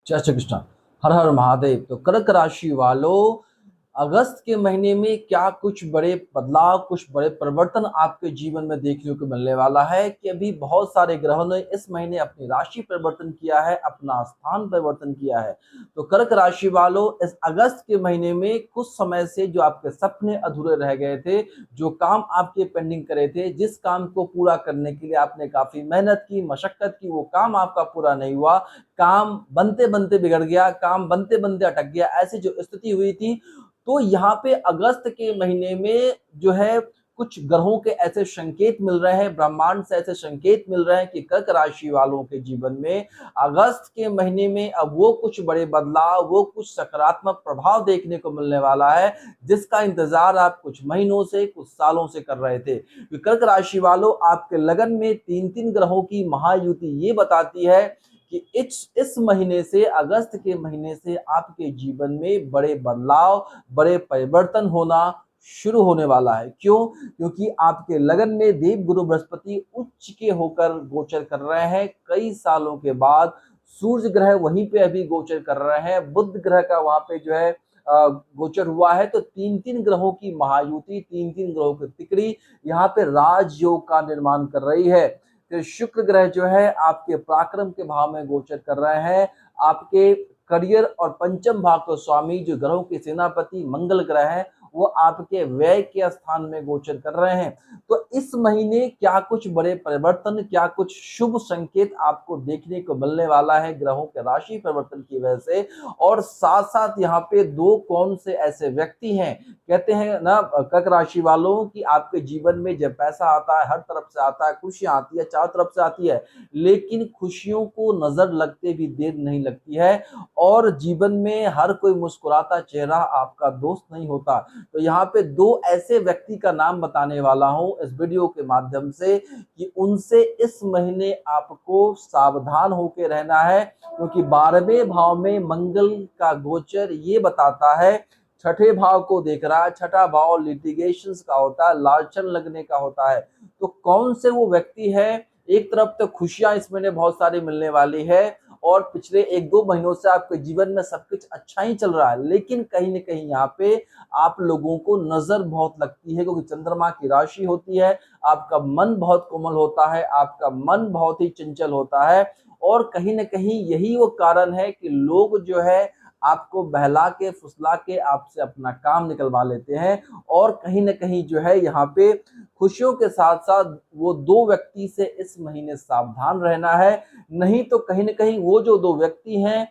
जय श्री कृष्ण। हर हर महादेव। तो कर्क राशि वालों, अगस्त के महीने में क्या कुछ बड़े बदलाव, कुछ बड़े परिवर्तन आपके जीवन में देखने को मिलने वाला है कि अभी बहुत सारे ग्रहों ने इस महीने अपनी राशि परिवर्तन किया है, अपना स्थान परिवर्तन किया है। तो कर्क राशि वालों, इस अगस्त के महीने में कुछ समय से जो आपके सपने अधूरे रह गए थे, जो काम आपके पेंडिंग करे थे, जिस काम को पूरा करने के लिए आपने काफी मेहनत की, मशक्कत की, वो काम आपका पूरा नहीं हुआ, काम बनते बनते बिगड़ गया, काम बनते बनते अटक गया, ऐसी जो स्थिति हुई थी। तो यहाँ पे अगस्त के महीने में जो है कुछ ग्रहों के ऐसे संकेत मिल रहे हैं, ब्रह्मांड से ऐसे संकेत मिल रहे हैं कि कर्क राशि वालों के जीवन में अगस्त के महीने में अब वो कुछ बड़े बदलाव, वो कुछ सकारात्मक प्रभाव देखने को मिलने वाला है, जिसका इंतजार आप कुछ महीनों से, कुछ सालों से कर रहे थे। कर्क राशि वालों, आपके लगन में तीन तीन ग्रहों की महायुति ये बताती है कि इस महीने से, अगस्त के महीने से आपके जीवन में बड़े बदलाव, बड़े परिवर्तन होना शुरू होने वाला है। क्यों? क्योंकि आपके लगन में देव गुरु बृहस्पति उच्च के होकर गोचर कर रहे हैं। कई सालों के बाद सूर्य ग्रह वहीं पे अभी गोचर कर रहे हैं, बुध ग्रह का वहां पे जो है गोचर हुआ है। तो तीन तीन ग्रहों की महायुति, तीन तीन ग्रहों की तिकड़ी यहाँ पे राजयोग का निर्माण कर रही है। फिर शुक्र ग्रह जो है आपके पराक्रम के भाव में गोचर कर रहे हैं। आपके करियर और पंचम भाव के स्वामी जो ग्रहों के सेनापति मंगल ग्रह है, वो आपके व्यय के स्थान में गोचर कर रहे हैं। तो इस महीने क्या कुछ बड़े परिवर्तन, क्या कुछ शुभ संकेत आपको देखने को मिलने वाला है ग्रहों के राशि परिवर्तन की वजह से। और साथ साथ यहाँ पे दो कौन से ऐसे व्यक्ति हैं, कहते हैं ना कर्क राशि वालों की आपके जीवन में जब पैसा आता है, हर तरफ से आता है, खुशियां आती है, चारों तरफ से आती है, लेकिन खुशियों को नजर लगते भी देर नहीं लगती है। और जीवन में हर कोई मुस्कुराता चेहरा आपका दोस्त नहीं होता। तो यहाँ पे दो ऐसे व्यक्ति का नाम बताने वाला हूं इस वीडियो के माध्यम से कि उनसे इस महीने आपको सावधान होकर रहना है, क्योंकि 12वें भाव में मंगल का गोचर ये बताता है, छठे भाव को देख रहा है। छठा भाव लिटिगेशंस का होता है, लालचन लगने का होता है। तो कौन से वो व्यक्ति है? एक तरफ तो खुशियां इस महीने बहुत सारी मिलने वाली है और पिछले एक दो महीनों से आपके जीवन में सब कुछ अच्छा ही चल रहा है, लेकिन कहीं ना कहीं यहाँ पे आप लोगों को नजर बहुत लगती है, क्योंकि चंद्रमा की राशि होती है। आपका मन बहुत कोमल होता है, आपका मन बहुत ही चंचल होता है। और कहीं ना कहीं यही वो कारण है कि लोग जो है आपको बहला के, फुसला के आपसे अपना काम निकलवा लेते हैं। और कहीं ना कहीं जो है यहाँ पे खुशियों के साथ साथ वो दो व्यक्ति से इस महीने सावधान रहना है, नहीं तो कहीं ना कहीं वो जो दो व्यक्ति हैं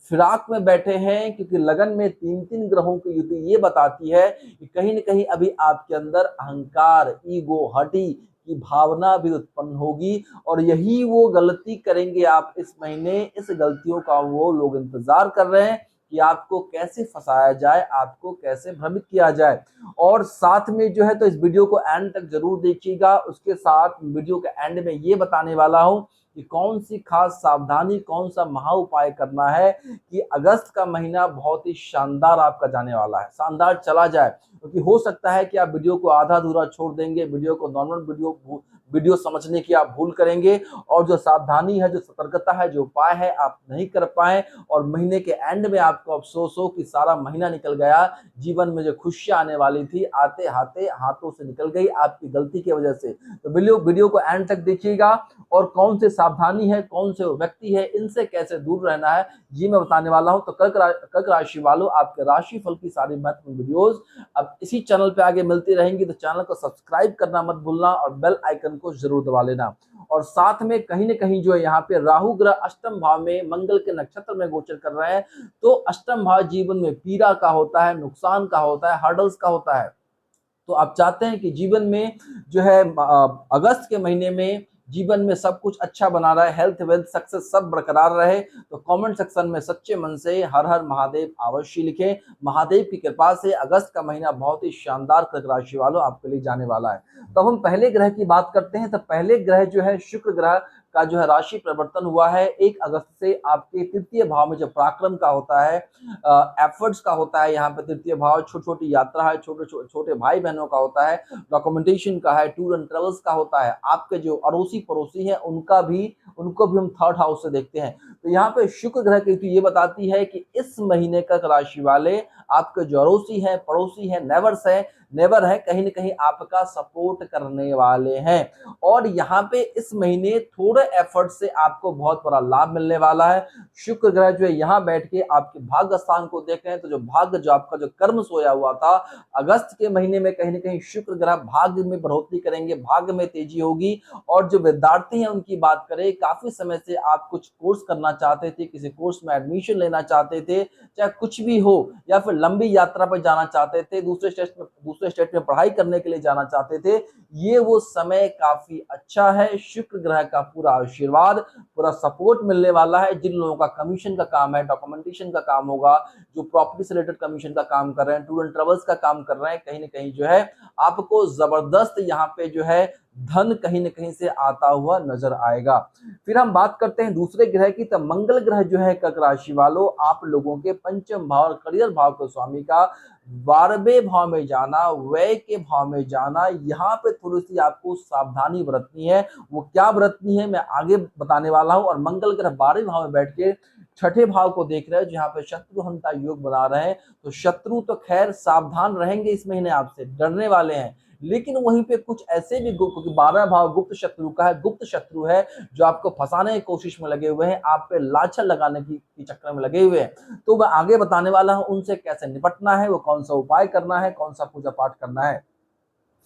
फिराक में बैठे हैं, क्योंकि लगन में तीन तीन ग्रहों की युति ये बताती है कि कहीं ना कहीं अभी आपके अंदर अहंकार, ईगो, हठी की भावना भी उत्पन्न होगी। और यही वो गलती करेंगे आप इस महीने। इस गलतियों का वो लोग इंतजार कर रहे हैं कि आपको कैसे फंसाया जाए, आपको कैसे भ्रमित किया जाए। और साथ में जो है तो इस वीडियो को एंड तक जरूर देखिएगा। उसके साथ वीडियो के एंड में ये बताने वाला हूं कि कौन सी खास सावधानी, कौन सा महा उपाय करना है कि अगस्त का महीना बहुत ही शानदार आपका जाने वाला है, शानदार चला जाए। क्योंकि हो सकता है कि आप वीडियो को आधा अधूरा छोड़ देंगे, वीडियो को नॉर्मल वीडियो समझने की आप भूल करेंगे, और जो सावधानी है, जो सतर्कता है, जो उपाय है आप नहीं कर पाए, और महीने के एंड में आपको अफसोस हो कि सारा महीना निकल गया, जीवन में जो खुशियां आने वाली थी आते आते हाथों से निकल गई आपकी गलती की वजह से। तो वीडियो को एंड तक देखिएगा। और कौन से सावधानी है, कौन से व्यक्ति है, इनसे कैसे दूर रहना है, ये मैं बताने वाला हूं। तो कर्क राशि वालों, आपके राशि फल की सारी महत्वपूर्ण वीडियोस अब इसी चैनल पे आगे मिलती रहेंगी। तो चैनल को सब्सक्राइब करना मत भूलना और बेल आइकन को जरूर दबा लेना। और साथ में कहीं ना कहीं जो है यहाँ पे राहु ग्रह अष्टम भाव में मंगल के नक्षत्र में गोचर कर रहे हैं। तो अष्टम भाव जीवन में पीड़ा का होता है, नुकसान का होता है, हर्डल्स का होता है। तो आप चाहते हैं कि जीवन में जो है अगस्त के महीने में जीवन में सब कुछ अच्छा बना रहा है, हेल्थ, वेल्थ, सक्सेस सब बरकरार रहे, तो कमेंट सेक्शन में सच्चे मन से हर हर महादेव अवश्य लिखें। महादेव की कृपा से अगस्त का महीना बहुत ही शानदार कर्क राशि वालों आपके लिए जाने वाला है। तो हम पहले ग्रह की बात करते हैं। तो पहले ग्रह जो है शुक्र ग्रह का जो है राशि परिवर्तन हुआ है। 1 अगस्त से आपके तृतीय भाव में जो पराक्रम का होता है, एफर्ट्स का होता है, यहाँ पे तृतीय भाव छोटी छोटी यात्रा है, छोटे भाई बहनों का होता है, डॉक्यूमेंटेशन का है, टूर एंड ट्रेवल्स का होता है। आपके जो अड़ोसी पड़ोसी हैं उनको भी हम थर्ड हाउस से देखते हैं। तो यहाँ पे शुक्र ग्रह की तो ये बताती है कि इस महीने का राशि वाले आपके जो अड़ोसी हैं, पड़ोसी हैं, नेवर है, कहीं ना कहीं आपका सपोर्ट करने वाले हैं। और यहाँ पे इस महीने थोड़े एफर्ट से आपको बहुत बड़ा लाभ मिलने वाला है। शुक्र ग्रह जो है यहाँ बैठ के आपके भाग्य स्थान को देख रहे हैं, तो जो भाग्य, जो आपका जो कर्म सोया हुआ था अगस्त के महीने में, कहीं ना कहीं शुक्र ग्रह भाग्य में बढ़ोतरी करेंगे, भाग्य में तेजी होगी। और जो विद्यार्थी हैं उनकी बात करें, काफी समय से आप कुछ कोर्स करना चाहते थे, किसी कोर्स में एडमिशन लेना चाहते थे, चाहे कुछ भी हो, या फिर लंबी यात्रा पर जाना चाहते थे, दूसरे स्टेट में पढ़ाई करने के लिए जाना चाहते थे, ये वो समय काफी अच्छा है। शुक्र ग्रह का पूरा आशीर्वाद, पूरा सपोर्ट मिलने वाला है। जिन लोगों का कमीशन का काम है, डॉक्यूमेंटेशन का काम होगा, जो प्रॉपर्टी से रिलेटेड कमीशन का काम कर रहे हैं, टूर एंड ट्रेवल्स का काम कर रहे हैं, कहीं ना कहीं जो है आपको जबरदस्त यहाँ पे जो है धन कहीं ना कहीं से आता हुआ नजर आएगा। फिर हम बात करते हैं दूसरे ग्रह की, तो मंगल ग्रह जो है कर्क राशि वालों, आप लोगों के पंचम भाव और करियर भाव के स्वामी का 12वें भाव में जाना, व्यय के भाव में जाना, यहाँ पे थोड़ी सी आपको सावधानी बरतनी है। वो क्या बरतनी है मैं आगे बताने वाला हूँ। और मंगल ग्रह 12वें भाव में बैठ के छठे भाव को देख रहे हैं, जहाँ पे शत्रुहंता योग बना रहे हैं। तो शत्रु तो खैर सावधान रहेंगे इस महीने, आपसे डरने वाले हैं, लेकिन वहीं पे कुछ ऐसे भी, क्योंकि 12वां भाव गुप्त शत्रु का है, गुप्त शत्रु है जो आपको फंसाने की कोशिश में लगे हुए हैं, आप पे लाछन लगाने की चक्कर में लगे हुए हैं। तो मैं आगे बताने वाला हूं उनसे कैसे निपटना है, वो कौन सा उपाय करना है, कौन सा पूजा पाठ करना है।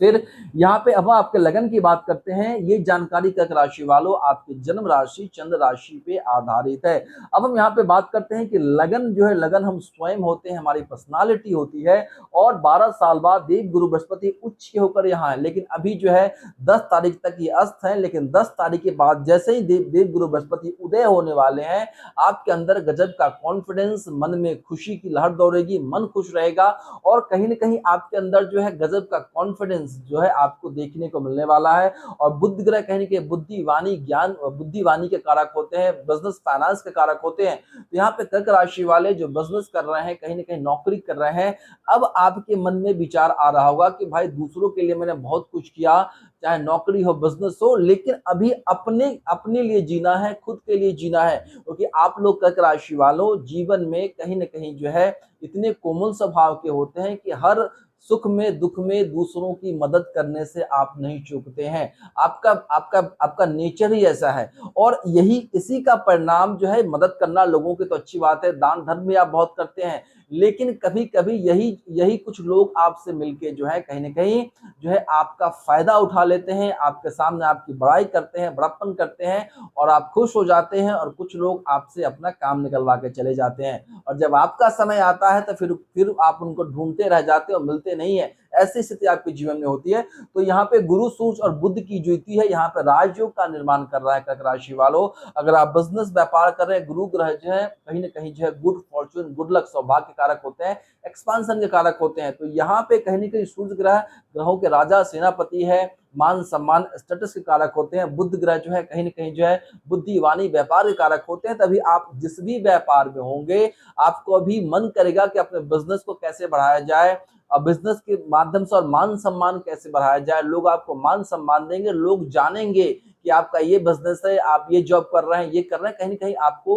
फिर यहाँ पे अब आपके लगन की बात करते हैं। ये जानकारी कर्क राशि वालों आपकी जन्म राशि चंद्र राशि पे आधारित है। अब हम यहाँ पे बात करते हैं कि लगन जो है, लगन हम स्वयं होते हैं, हमारी पर्सनालिटी होती है। और 12 साल बाद देव गुरु बृहस्पति उच्च के होकर यहाँ है, लेकिन अभी जो है 10 तारीख तक ये अस्त है, लेकिन 10 तारीख के बाद जैसे ही देव गुरु बृहस्पति उदय होने वाले हैं, आपके अंदर गजब का कॉन्फिडेंस, मन में खुशी की लहर दौड़ेगी, मन खुश रहेगा। और कहीं ना कहीं आपके अंदर जो है गजब का कॉन्फिडेंस जो है आपको देखने को मिलने वाला है। और बुध ग्रह कहने के बुद्धि, वाणी, ज्ञान, बुद्धि वाणी के कारक होते हैं, बिजनेस फाइनेंस के कारक होते हैं। तो यहाँ पे कर्क राशि वाले जो बिजनेस कर रहे हैं, कहीं ना कहीं नौकरी कर रहे हैं, अब आपके मन में विचार आ रहा होगा कि भाई दूसरों के लिए मैंने बहुत कुछ किया, चाहे नौकरी हो, बिजनेस हो, लेकिन अभी अपने लिए जीना है, खुद के लिए जीना है। क्योंकि आप लोग कर्क राशि वालों जीवन में कहीं ना कहीं जो है इतने कोमल स्वभाव के होते हैं कि हर सुख में दुख में दूसरों की मदद करने से आप नहीं चूकते हैं। आपका आपका आपका नेचर ही ऐसा है। और इसी का परिणाम जो है मदद करना लोगों की, तो अच्छी बात है, दान धर्म भी आप बहुत करते हैं, लेकिन कभी कभी यही कुछ लोग आपसे मिलके जो है कहीं ना कहीं जो है आपका फायदा उठा लेते हैं, आपके सामने आपकी बड़ाई करते हैं, बड़प्पन करते हैं, और आप खुश हो जाते हैं, और कुछ लोग आपसे अपना काम निकलवा के चले जाते हैं। और जब आपका समय आता है तो फिर आप उनको ढूंढते रह जाते हैं और मिलते नहीं है। ऐसी स्थिति आपके जीवन में होती है। तो यहाँ पे गुरु, सूर्य और बुध की जो युति है, यहाँ पे राजयोग का निर्माण कर रहा है कर्क राशि वालों। अगर आप बिजनेस व्यापार कर रहे हैं, गुरु ग्रह जो है कहीं ना कहीं जो है गुड फॉर्चून, गुड लक, सौभाग्य के कारक होते हैं, एक्सपांशन के कारक होते हैं। तो यहाँ पे कहीं ना कहीं सूर्य ग्रह ग्रहों के राजा, सेनापति है, मान सम्मान, स्टेटस के कारक होते हैं। बुध ग्रह जो है कहीं ना कहीं जो है बुद्धि, वाणी, व्यापार के कारक होते हैं। तभी आप जिस भी व्यापार में होंगे, आपको अभी मन करेगा कि अपने बिजनेस को कैसे बढ़ाया जाए, और बिजनेस के माध्यम से और मान सम्मान कैसे बढ़ाया जाए। लोग आपको मान सम्मान देंगे, लोग जानेंगे कि आपका ये बिजनेस है, आप ये जॉब कर रहे हैं, ये कर रहे हैं, कहीं ना कहीं आपको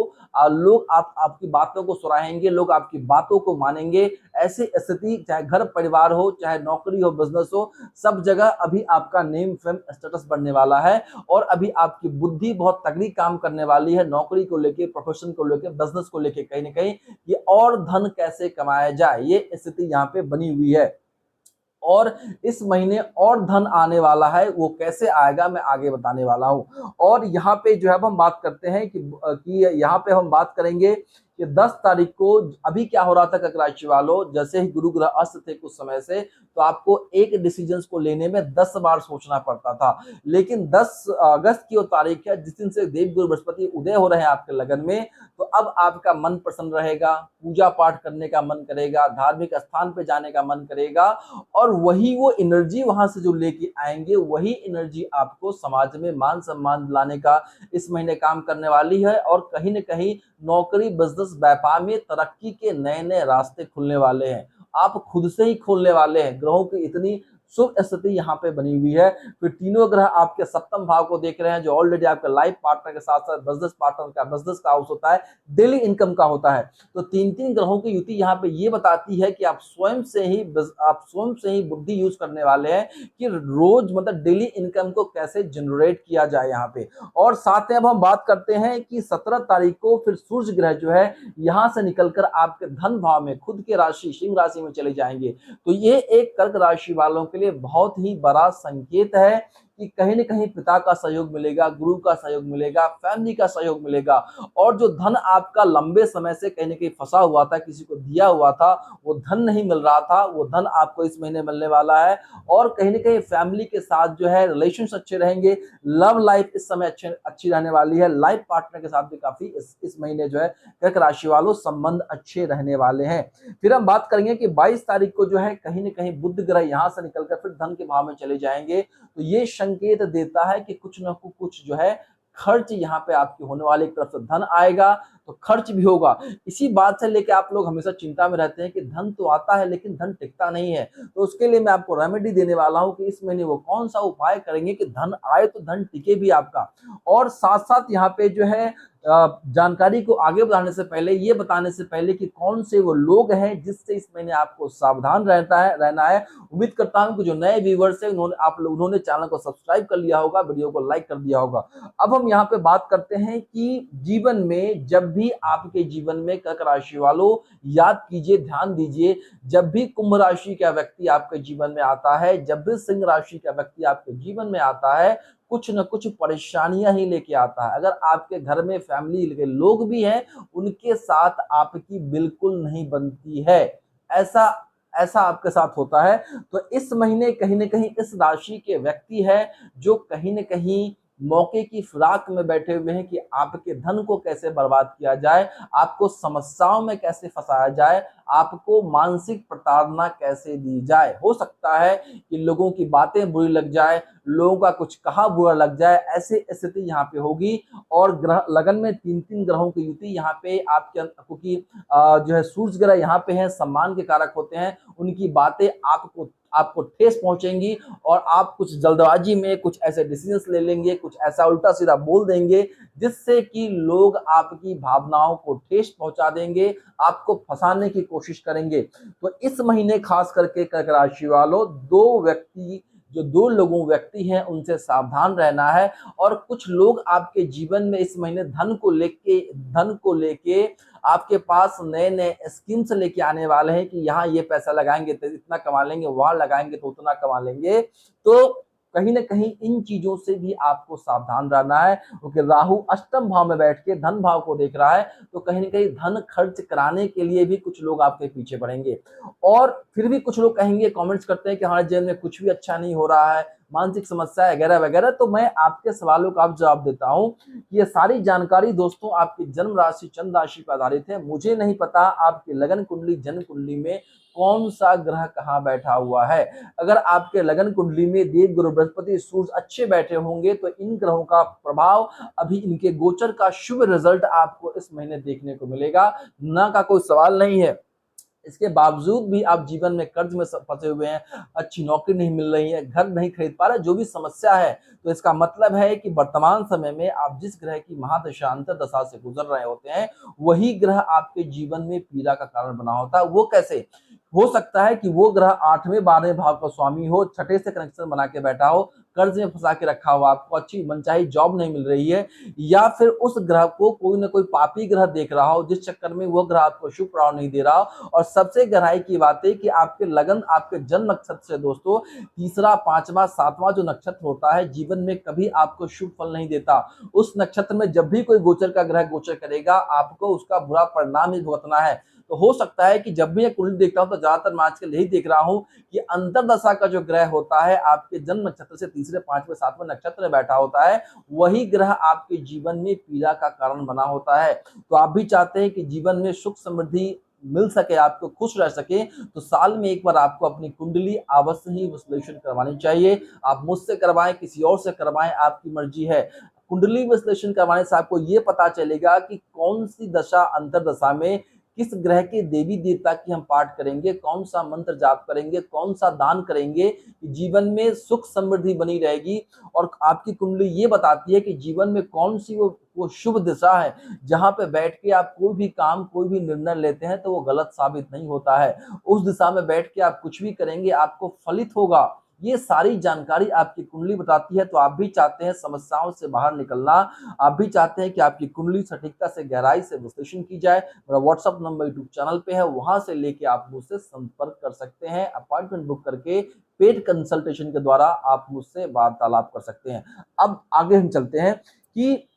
लोग आपकी बातों को सराहेंगे, लोग आपकी बातों को मानेंगे। ऐसी स्थिति, चाहे घर परिवार हो, चाहे नौकरी हो, बिजनेस हो, सब जगह अभी आपका नेम, फेम, स्टेटस बढ़ने वाला है। और अभी आपकी बुद्धि बहुत तगड़ी काम करने वाली है, नौकरी को लेके, प्रोफेशन को लेके, बिजनेस को लेके, कहीं ना कहीं ये और धन कैसे कमाया जाए, ये स्थिति यहाँ पे बनी हुई है। और इस महीने और धन आने वाला है, वो कैसे आएगा मैं आगे बताने वाला हूं। और यहाँ पे जो है हम बात करते हैं कि यहाँ पे हम बात करेंगे कि कि 10 तारीख को अभी क्या हो रहा था कर्क राशि वालों, जैसे ही गुरु ग्रह अस्त थे कुछ समय से, तो आपको एक डिसीजंस को लेने में 10 बार सोचना पड़ता था। लेकिन 10 अगस्त की वो तारीख है जिस दिन से देवगुरु बृहस्पति उदय हो रहे हैं आपके लगन में, तो अब आपका मन प्रसन्न रहेगा, पूजा पाठ करने का मन करेगा, धार्मिक स्थान पे जाने का मन करेगा, और वही वो एनर्जी वहां से जो लेके आएंगे, वही एनर्जी आपको समाज में मान सम्मान दिलाने का इस महीने काम करने वाली है। और कहीं न कहीं नौकरी, बिजनेस, व्यापार में तरक्की के नए नए रास्ते खुलने वाले हैं, आप खुद से ही खोलने वाले हैं। ग्रहों की इतनी शुभ स्थिति यहाँ पे बनी हुई है। फिर तीनों ग्रह आपके सप्तम भाव को देख रहे हैं, जो ऑलरेडी आपके लाइफ पार्टनर के साथ साथ बिजनेस पार्टनर का, बिजनेस का हाउस होता है, डेली इनकम का होता है। तो तीन तीन ग्रहों की युति यहाँ पे ये बताती है कि आप स्वयं से ही बुद्धि यूज करने वाले हैं कि रोज मतलब डेली इनकम को कैसे जनरेट किया जाए यहाँ पे। और साथ में अब हम बात करते हैं कि 17 तारीख को फिर सूर्य ग्रह जो है यहाँ से निकलकर आपके धन भाव में, खुद के राशि सिंह राशि में चले जाएंगे। तो ये एक कर्क राशि वालों के लिए बहुत ही बड़ा संकेत है कि कहीं न कहीं पिता का सहयोग मिलेगा, गुरु का सहयोग मिलेगा, फैमिली का सहयोग मिलेगा, और जो धन आपका लंबे समय से कहीं न कहीं फंसा हुआ था, किसी को दिया हुआ था, वो धन नहीं मिल रहा था, वो धन आपको इस महीने मिलने वाला है। और कहीं न कहीं फैमिली के साथ जो है रिलेशंस अच्छे रहेंगे, लव लाइफ इस समय अच्छी रहने वाली है, लाइफ पार्टनर के साथ भी काफी इस महीने जो है कर्क राशि वालों संबंध अच्छे रहने वाले हैं। फिर हम बात करेंगे कि 22 तारीख को जो है कहीं न कहीं बुध ग्रह यहाँ से निकलकर फिर धन के भाव में चले जाएंगे। तो ये संकेत देता है कि कुछ न कुछ जो है खर्च यहाँ पे आपकी होने वाली, एक तरफ से धन आएगा तो खर्च भी होगा। इसी बात से लेके आप लोग हमेशा चिंता में रहते हैं कि धन तो आता है लेकिन धन टिकता नहीं है। तो उसके लिए मैं आपको रेमेडी देने वाला हूं कि इस महीने वो कौन सा उपाय करेंगे कि धन आए तो धन टिके भी आपका। और साथ साथ यहाँ पे जो है जानकारी को आगे बढ़ाने से पहले, ये बताने से पहले कि कौन से वो लोग हैं जिससे इस महीने आपको सावधान रहना है। उम्मीद करता हूं कि जो नए व्यूवर्स हैं उन्होंने चैनल को सब्सक्राइब कर लिया होगा, वीडियो को लाइक कर दिया होगा। अब हम यहाँ पे बात करते हैं कि जीवन में जब भी आपके जीवन में कर्क राशि वालों याद कीजिए, ध्यान दीजिए, जब भी कुंभ राशि का व्यक्ति आपके जीवन में आता है, जब भी सिंह राशि का व्यक्ति आपके जीवन में आता है, कुछ न कुछ परेशानियां ही लेके आता है। अगर आपके घर में फैमिली के लोग भी हैं, उनके साथ आपकी बिल्कुल नहीं बनती है, ऐसा ऐसा आपके साथ होता है। तो इस महीने कहीं न कहीं इस राशि के व्यक्ति है जो कहीं न कहीं मौके की फिराक में बैठे हुए हैं कि आपके धन को कैसे बर्बाद किया जाए, आपको समस्याओं में कैसे फंसाया जाए, आपको मानसिक प्रताड़ना कैसे दी जाए। हो सकता है कि लोगों की बातें बुरी लग जाए, लोगों का कुछ कहा बुरा लग जाए, ऐसी स्थिति यहाँ पे होगी। और ग्रह लगन में तीन तीन ग्रहों की युति यहाँ पे आपके, क्योंकि जो है सूर्य ग्रह यहाँ पे है, सम्मान के कारक होते हैं, उनकी बातें आपको ठेस पहुंचेंगी और आप कुछ जल्दबाजी में कुछ ऐसे डिसीजंस ले लेंगे, कुछ ऐसा उल्टा सीधा बोल देंगे जिससे कि लोग आपकी भावनाओं को ठेस पहुंचा देंगे, आपको फंसाने की कोशिश करेंगे। तो इस महीने खास करके कर्क राशि वालों दो व्यक्ति हैं उनसे सावधान रहना है। और कुछ लोग आपके जीवन में इस महीने धन को लेके आपके पास नए नए स्कीम्स लेके आने वाले हैं कि यहाँ ये पैसा लगाएंगे तो इतना कमा लेंगे, वहां लगाएंगे तो उतना कमा लेंगे। तो कहीं ना कहीं इन चीजों से भी आपको सावधान रहना है, क्योंकि राहु अष्टम भाव में बैठ के धन भाव को देख रहा है। तो कहीं ना कहीं धन खर्च कराने के लिए भी कुछ लोग आपके पीछे पड़ेंगे। और फिर भी कुछ लोग कहेंगे, कमेंट्स करते हैं कि हमारे जीवन में कुछ भी अच्छा नहीं हो रहा है, मानसिक समस्या वगैरह वगैरह। तो मैं आपके सवालों का जवाब देता हूं कि ये सारी जानकारी दोस्तों आपकी जन्म राशि चंद्र राशि पर आधारित है। मुझे नहीं पता आपकी लगन कुंडली जन्म कुंडली में कौन सा ग्रह कहाँ बैठा हुआ है। अगर आपके लगन कुंडली में देव गुरु बृहस्पति सूर्य अच्छे बैठे होंगे तो इन ग्रहों का प्रभाव, अभी इनके गोचर का शुभ रिजल्ट आपको इस महीने देखने को मिलेगा, ना का कोई सवाल नहीं है। इसके बावजूद भी आप जीवन में कर्ज में फंसे हुए हैं, अच्छी नौकरी नहीं मिल रही है, घर नहीं खरीद पा रहे, जो भी समस्या है, तो इसका मतलब है कि वर्तमान समय में आप जिस ग्रह की महादशा अंतर दशा से गुजर रहे होते हैं, वही ग्रह आपके जीवन में पीड़ा का कारण बना होता है। वो कैसे हो सकता है कि वो ग्रह 8वें 12वें भाव का स्वामी हो, छठे से कनेक्शन बना के बैठा हो, कर्ज में फंसा के रखा हुआ, आपको अच्छी मनचाही जॉब नहीं मिल रही है, या फिर उस ग्रह को कोई ना कोई पापी ग्रह देख रहा हो जिस चक्कर में वो ग्रह आपको शुभ प्रभाव नहीं दे रहा हो। और सबसे गहराई की बात है कि आपके लगन, आपके जन्म नक्षत्र से दोस्तों तीसरा, पांचवा, सातवां जो नक्षत्र होता है जीवन में कभी आपको शुभ फल नहीं देता। उस नक्षत्र में जब भी कोई गोचर का ग्रह गोचर करेगा आपको उसका बुरा परिणाम ही भुगतना है। तो हो सकता है कि जब भी मैं कुंडली देखता हूं तो ज्यादातर मैं आजकल यही देख रहा हूं कि अंतरदशा का जो ग्रह होता है आपके जन्म नक्षत्र से तीसरे, पांचवें, सातवें नक्षत्र में बैठा होता है, वही ग्रह आपके जीवन में पीड़ा का कारण बना होता है। तो आप भी चाहते हैं कि जीवन में सुख समृद्धि मिल सके, आपको खुश रह सके, तो साल में एक बार आपको अपनी कुंडली अवश्य ही विश्लेषण करवानी चाहिए। आप मुझसे करवाएं, किसी और से करवाएं, आपकी मर्जी है। कुंडली विश्लेषण करवाने से आपको ये पता चलेगा कि कौन सी दशा, अंतरदशा में किस ग्रह के देवी देवता की हम पाठ करेंगे, कौन सा मंत्र जाप करेंगे, कौन सा दान करेंगे, जीवन में सुख समृद्धि बनी रहेगी। और आपकी कुंडली ये बताती है कि जीवन में कौन सी वो शुभ दिशा है जहां पे बैठ के आप कोई भी काम, कोई भी निर्णय लेते हैं तो वो गलत साबित नहीं होता है। उस दिशा में बैठ के आप कुछ भी करेंगे आपको फलित होगा। ये सारी जानकारी आपकी कुंडली बताती है। तो आप भी चाहते हैं समस्याओं से बाहर निकलना, आप भी चाहते हैं कि आपकी कुंडली सटीकता से, गहराई से विश्लेषण की जाए, मेरा व्हाट्सअप नंबर यूट्यूब चैनल पे है, वहां से लेके आप मुझसे संपर्क कर सकते हैं। अपॉइंटमेंट बुक करके पेड कंसल्टेशन के द्वारा आप मुझसे वार्तालाप कर सकते हैं। अब आगे हम चलते हैं कि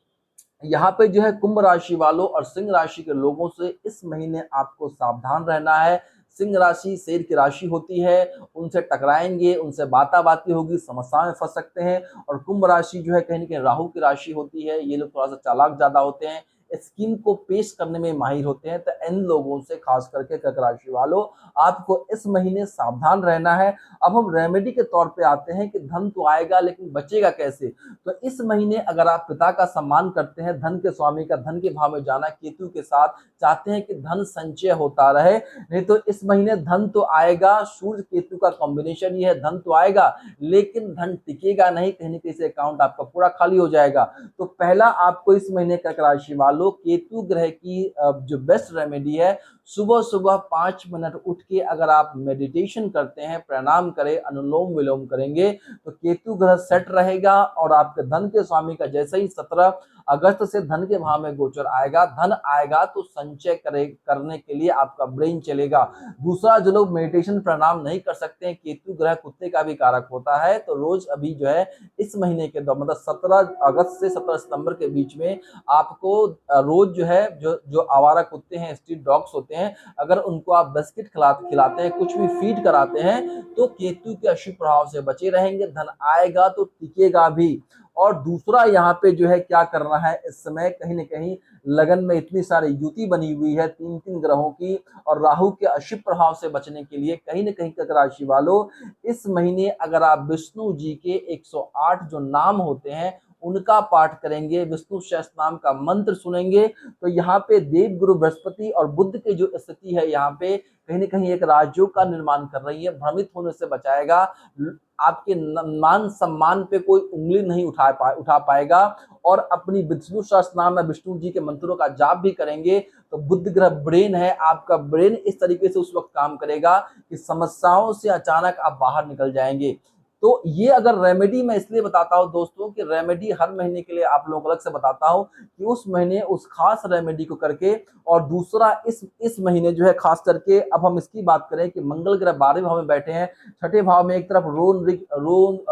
यहाँ पे जो है कुंभ राशि वालों और सिंह राशि के लोगों से इस महीने आपको सावधान रहना है। सिंह राशि शेर की राशि होती है, उनसे टकराएंगे, उनसे बाताबाती होगी, समस्याओं में फंस सकते हैं। और कुंभ राशि जो है कहीं ना कहीं राहु की राशि होती है, ये लोग थोड़ा सा चालाक ज्यादा होते हैं, स्कीम को पेश करने में माहिर होते हैं। तो इन लोगों से, खास करके कर्क राशि वालों, आपको इस महीने सावधान रहना है। अब हम रेमेडी के तौर पे आते हैं कि धन तो आएगा लेकिन बचेगा कैसे। तो इस महीने अगर आप पिता का सम्मान करते हैं, धन के स्वामी का धन के भाव में जाना केतु के साथ, चाहते हैं कि धन संचय होता रहे, नहीं तो इस महीने धन तो आएगा, सूर्य केतु का कॉम्बिनेशन ये है, धन तो आएगा लेकिन धन टिकेगा नहीं, कहीं ना कहीं से अकाउंट आपका पूरा खाली हो जाएगा। तो पहला आपको इस महीने कर्क राशि वालों केतु ग्रह की जो बेस्ट रेमेडी है, सुबह सुबह 5 मिनट उठ के अगर आप मेडिटेशन करते हैं, प्रणाम करें, अनुलोम विलोम करेंगे तो केतु ग्रह सेट रहेगा। और आपके धन के स्वामी का जैसे ही 17 अगस्त से धन के भाव में गोचर आएगा, धन आएगा तो संचय करने के लिए आपका ब्रेन चलेगा। दूसरा, जो लोग मेडिटेशन प्रणाम नहीं कर सकते हैं, केतु ग्रह कुत्ते का भी कारक होता है, तो रोज अभी जो है इस महीने के दौरान, मतलब 17 अगस्त से 17 सितंबर के बीच में आपको रोज जो है जो आवारा कुत्ते हैं, स्ट्रीट डॉग्स होते हैं, अगर उनको आप बिस्किट खिलाते हैं, कुछ भी फीड कराते हैं, तो केतु के अशुभ प्रभाव से बचे रहेंगे, धन आएगा तो टिकेगा भी। और दूसरा यहाँ पे जो है क्या करना है, इस समय कहीं ना कहीं लगन में इतनी सारी युति बनी हुई है 3-3 ग्रहों की, और राहु के अशुभ प्रभाव से बचने के लिए कहीं ना कहीं कर्क राशि वालों इस महीने अगर आप विष्णु जी के 108 जो नाम होते हैं उनका पाठ करेंगे, विष्णु सहस्त्र नाम का मंत्र सुनेंगे, तो यहाँ पे देव गुरु बृहस्पति और बुद्ध की जो स्थिति है यहाँ पे कहीं ना कहीं एक राजयोग का निर्माण कर रही है, भ्रमित होने से बचाएगा। आपके मान सम्मान पे कोई उंगली नहीं उठा पाएगा। और अपनी विष्णु सहस्त्र नाम में विष्णु जी के मंत्रों का जाप भी करेंगे तो बुध ग्रह ब्रेन है, आपका ब्रेन इस तरीके से उस वक्त काम करेगा कि समस्याओं से अचानक आप बाहर निकल जाएंगे। तो ये अगर रेमेडी मैं इसलिए बताता हूँ दोस्तों कि रेमेडी हर महीने के लिए आप लोगों को अलग से बताता हूँ कि उस महीने उस खास रेमेडी को करके। और दूसरा, इस महीने जो है खास करके अब हम इसकी बात करें कि मंगल ग्रह 12वें भाव में बैठे हैं, छठे भाव में एक तरफ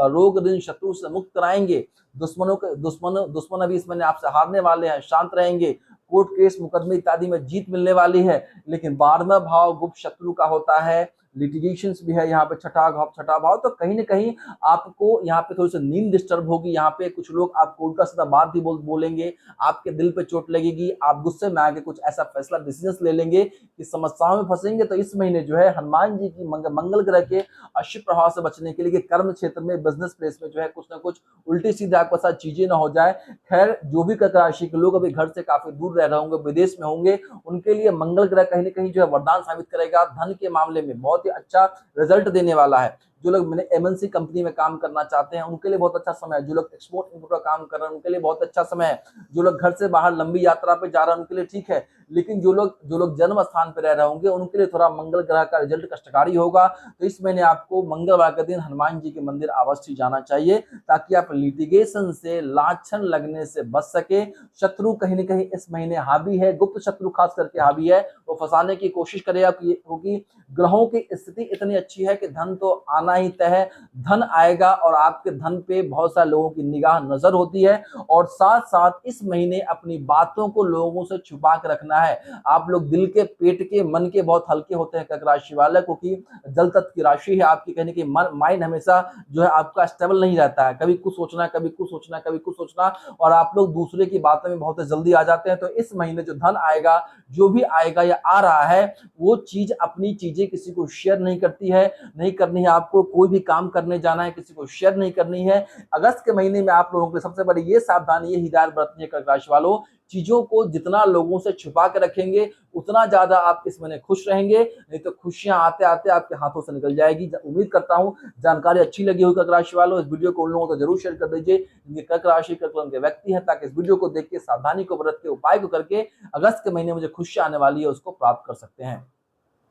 रोग ऋण शत्रु से मुक्त कराएंगे, दुश्मन अभी इस महीने आपसे हारने वाले हैं, शांत रहेंगे, कोर्ट केस मुकदमे इत्यादि में जीत मिलने वाली है। लेकिन 12वां भाव गुप्त शत्रु का होता है, लिटिगेशंस भी है यहाँ पे, छठा भाव, तो कहीं ना कहीं आपको यहाँ पे थोड़ी सी नींद डिस्टर्ब होगी। यहाँ पे कुछ लोग आपको उल्टा सीधा बात भी बोलेंगे, आपके दिल पे चोट लगेगी, आप गुस्से में आके कुछ ऐसा फैसला, डिसीजन ले लेंगे कि समस्याओं में फंसेंगे। तो इस महीने जो है हनुमान जी की मंगल ग्रह के अशुभ प्रभाव से बचने के लिए कर्म क्षेत्र में, बिजनेस प्लेस में जो है कुछ ना कुछ उल्टी सीधे आपके साथ चीजें ना हो जाए। खैर, जो भी कर्क राशि के लोग अभी घर से काफी दूर रह रहे होंगे, विदेश में होंगे, उनके लिए मंगल ग्रह कहीं ना कहीं जो है वरदान साबित करेगा, धन के मामले में बहुत अच्छा रिजल्ट देने वाला है। जो लोग मैंने एमएनसी कंपनी में काम करना चाहते हैं उनके लिए बहुत अच्छा समय है, जो लोग एक्सपोर्ट इम्पोर्ट का काम कर रहे हैं उनके लिए बहुत अच्छा समय है, जो लोग घर से बाहर लंबी यात्रा पे जा रहे हैं उनके लिए ठीक है। लेकिन जो लोग जन्म स्थान पर रह रहे होंगे उनके लिए थोड़ा मंगल ग्रह का रिजल्ट कष्टकारी होगा। तो इस महीने आपको मंगलवार के दिन हनुमान जी के मंदिर अवश्य जाना चाहिए, ताकि आप लिटिगेशन से, लाछन लगने से बच सके। शत्रु कहीं न कहीं इस महीने हावी है, गुप्त शत्रु खास करके हावी है, वो फंसाने की कोशिश करेगा, क्योंकि ग्रहों की स्थिति इतनी अच्छी है कि धन तो आना ही तय है। धन आएगा और आपके धन पे बहुत सारे लोगों की निगाह नजर होती है। और साथ साथ इस महीने अपनी बातों को लोगों से छुपा के रखना है। आप लोग दिल के, पेट के, मन के बहुत हल्के होते हैं कर्क राशि वाले, क्योंकि जल तत्व की राशि है आपकी। कहने की माइंड हमेशा जो है आपका स्टेबल नहीं रहता है, कभी कुछ सोचना, कभी कुछ सोचना, कभी कुछ सोचना, और आप लोग दूसरे की बातों में बहुत जल्दी आ जाते हैं। तो इस महीने जो धन आएगा, जो भी आएगा या आ रहा है, वो चीज, अपनी चीजें किसी को शेयर नहीं करनी है। आपको कोई भी काम करने जाना है, किसी को शेयर नहीं करनी है। अगस्त के महीने में आप लोगों के सबसे बड़ी ये सावधानी, ये हिदायत बरतनी है कर्क राशि वालों, चीजों को जितना लोगों से छुपा के रखेंगे उतना ज्यादा आप इस महीने खुश रहेंगे, नहीं तो खुशियां आते आते आपके हाथों से निकल जाएगी। उम्मीद करता हूं जानकारी अच्छी लगी होगी कर्क राशि वालों। इस वीडियो को उन लोगों को जरूर शेयर कर दीजिए जिनके कर्क राशि, कर्क लग्न के व्यक्ति हैं, ताकि इस वीडियो को देख के, सावधानी को बरत के, उपाय को करके अगस्त के महीने में जो खुशियां आने वाली है उसको प्राप्त कर सकते हैं।